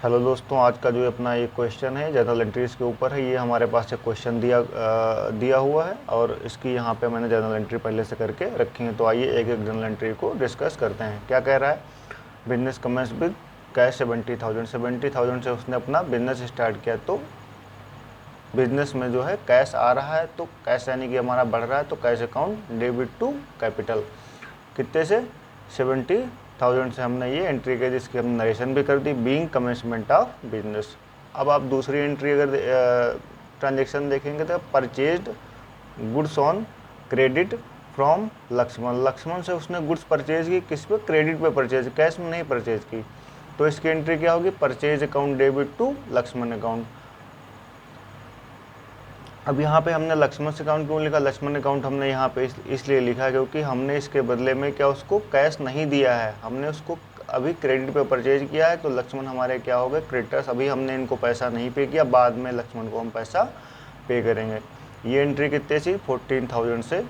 Hello दोस्तों, आज का जो अपना ये क्वेश्चन है जनरल एंट्रीज़ के ऊपर है। ये हमारे पास एक क्वेश्चन दिया हुआ है और इसकी यहाँ पे मैंने जनरल एंट्री पहले से करके रखी है। तो आइए एक एक जनरल एंट्री को डिस्कस करते हैं। क्या कह रहा है? बिजनेस कमेंस विद कैश 70,000 से उसने अपना बिजनेस स्टार्ट किया। तो बिजनेस में जो है कैश आ रहा है, तो कैश यानी कि हमारा बढ़ रहा है, तो cash account debit to capital कितने से 70,000 से हमने ये एंट्री की, जिसकी हमने नरेशन भी कर दी, बीइंग कमेंसमेंट ऑफ बिजनेस। अब आप दूसरी एंट्री अगर ट्रांजेक्शन देखेंगे तो purchased goods on credit from Laxman से उसने गुड्स परचेज की, किस पे? क्रेडिट पे परचेज, कैश में नहीं परचेज की। तो इसकी एंट्री क्या होगी? Purchase account debit to Laxman account. अब यहाँ पे हमने लक्ष्मण अकाउंट क्यों लिखा? लक्ष्मण अकाउंट हमने यहाँ पे इसलिए लिखा क्योंकि हमने इसके बदले में क्या उसको कैश नहीं दिया है, हमने उसको अभी क्रेडिट पे परचेज किया है। तो लक्ष्मण हमारे क्या हो गए? क्रेडिटर्स। अभी हमने इनको पैसा नहीं पे किया, बाद में लक्ष्मण को हम पैसा पे करेंगे। ये एंट्री कितने सी? 14,000 से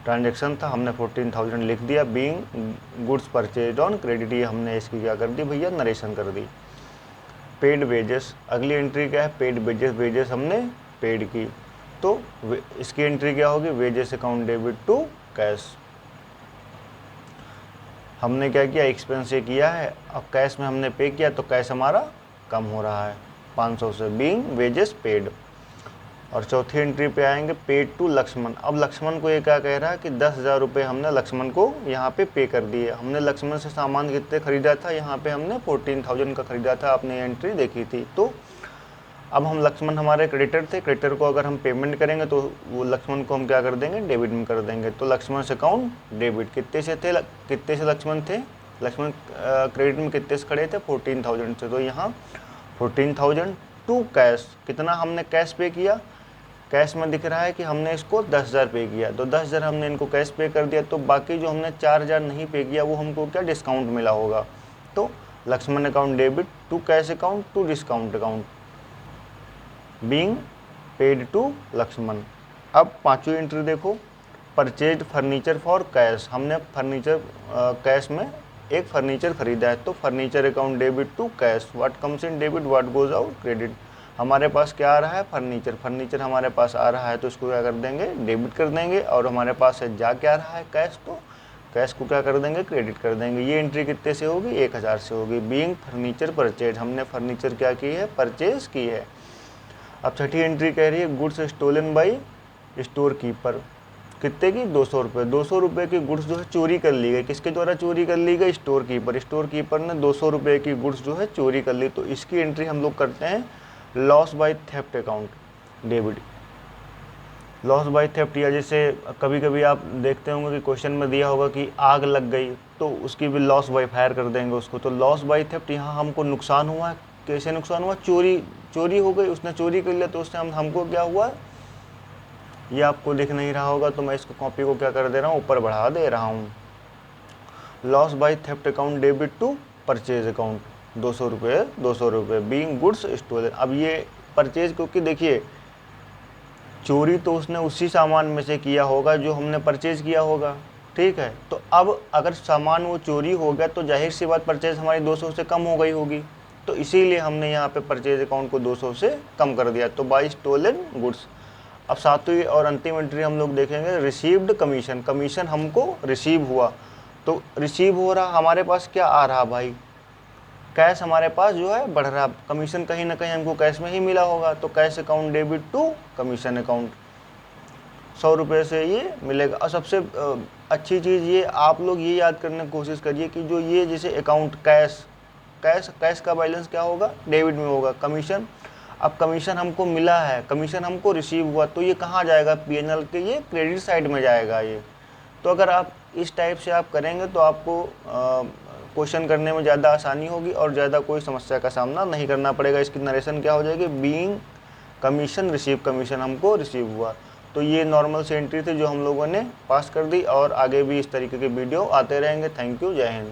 ट्रांजेक्शन था, हमने 14,000 लिख दिया। Being goods purchase on credit, ये हमने इसकी क्या कर दी भैया? नरेशन कर दी। पेड वेजेस, अगली एंट्री क्या है? Paid wages. वेजेस हमने पेड की, तो इसकी एंट्री क्या होगी? Wages account debit to cash. हमने क्या किया? एक्सपेंस ये किया है, अब कैश में हमने पे किया, तो कैश हमारा कम हो रहा है 500 से, बीइंग वेजेस पेड। और चौथी एंट्री पे आएंगे, पेड टू लक्ष्मण। अब लक्ष्मण को ये क्या कह रहा है कि 10,000 रुपये हमने लक्ष्मण को यहाँ पे कर दिए। हमने लक्ष्मण से सामान कितने खरीदा था? यहाँ पे हमने 14,000 का खरीदा था, आपने एंट्री देखी थी। तो अब हम लक्ष्मण हमारे क्रेडिटर थे, क्रेडिटर को अगर हम पेमेंट करेंगे तो वो लक्ष्मण को हम क्या कर देंगे? डेबिट में कर देंगे। तो लक्ष्मण से अकाउंट डेबिट कितने से थे? कितने से लक्ष्मण थे? लक्ष्मण क्रेडिट में कितने से खड़े थे? 14,000 से। तो यहाँ 14,000 टू कैश, कितना हमने कैश पे किया? कैश में दिख रहा है कि हमने इसको 10,000 पे किया, तो 10,000 हमने इनको कैश पे कर दिया। तो बाकी जो हमने 4,000 नहीं पे किया वो हमको क्या? डिस्काउंट मिला होगा। तो Laxman account debit to cash account to discount account, being paid to Laxman. अब पांचवी एंट्री देखो, परचेज फर्नीचर फॉर कैश। हमने फर्नीचर कैश में एक फर्नीचर खरीदा है, तो furniture account debit to cash. What comes in debit, what goes out credit. हमारे पास क्या आ रहा है? फर्नीचर हमारे पास आ रहा है, तो इसको क्या कर देंगे? डेबिट कर देंगे। और हमारे पास है जा क्या रहा है? कैश, तो कैश को क्या कर देंगे? क्रेडिट कर देंगे। ये एंट्री कितने से होगी? 1,000 से होगी। बीइंग फर्नीचर परचेज, हमने फर्नीचर क्या की है? परचेज की है। अब छठी एंट्री कह रही है, goods stolen by store keeper. कितने की? 200 रुपये। 200 रुपये की गुड्स जो है चोरी कर ली गई। किसके द्वारा चोरी कर ली गई? Store keeper. स्टोर कीपर ने 200 रुपये की गुड्स जो है चोरी कर ली। तो इसकी एंट्री हम लोग करते हैं loss by theft account debit. Loss by theft, या जैसे कभी कभी आप देखते होंगे कि क्वेश्चन में दिया होगा कि आग लग गई, तो उसकी भी लॉस बाई फायर कर देंगे उसको। तो लॉस बाई थेफ्ट, यहाँ हमको नुकसान हुआ है। कैसे नुकसान हुआ? चोरी हो गई, उसने चोरी कर लिया, तो उससे हमको क्या हुआ? ये आपको दिख नहीं रहा होगा, तो मैं इसको कॉपी को क्या कर दे रहा हूँ? ऊपर बढ़ा दे रहा हूँ। Loss by theft account debit to purchase account, 200 रुपये बीइंग गुड्स स्टोलन। अब ये परचेज, क्योंकि देखिए चोरी तो उसने उसी सामान में से किया होगा जो हमने परचेज किया होगा, ठीक है। तो अब अगर सामान वो चोरी हो गया तो जाहिर सी बात परचेज हमारी 200 से कम हो गई होगी। तो इसीलिए हमने यहाँ पे परचेज अकाउंट को 200 से कम कर दिया। तो बाई स्टोलन गुड्स। अब सातवीं और अंतिम एंट्री हम लोग देखेंगे, रिसीव्ड कमीशन। कमीशन हमको रिसीव हुआ, तो रिसीव हो रहा, हमारे पास क्या आ रहा भाई? कैश हमारे पास जो है बढ़ रहा। कमीशन कहीं ना कहीं हमको कैश में ही मिला होगा, तो cash account debit to commission account, 100 रुपये से ये मिलेगा। और सबसे अच्छी चीज़ ये, आप लोग ये याद करने की कोशिश करिए कि जो ये जैसे अकाउंट कैश का बैलेंस क्या होगा? डेबिट में होगा। कमीशन, अब कमीशन हमको मिला है, कमीशन हमको रिसीव हुआ, तो ये कहाँ जाएगा? पीएनएल के ये क्रेडिट साइड में जाएगा ये। तो अगर आप इस टाइप से आप करेंगे तो आपको क्वेश्चन करने में ज़्यादा आसानी होगी और ज़्यादा कोई समस्या का सामना नहीं करना पड़ेगा। इसकी नरेशन क्या हो जाएगी? बीइंग कमीशन रिसीव, कमीशन हमको रिसीव हुआ। तो ये नॉर्मल सी एंट्री थी जो हम लोगों ने पास कर दी, और आगे भी इस तरीके के वीडियो आते रहेंगे। थैंक यू, जय हिंद।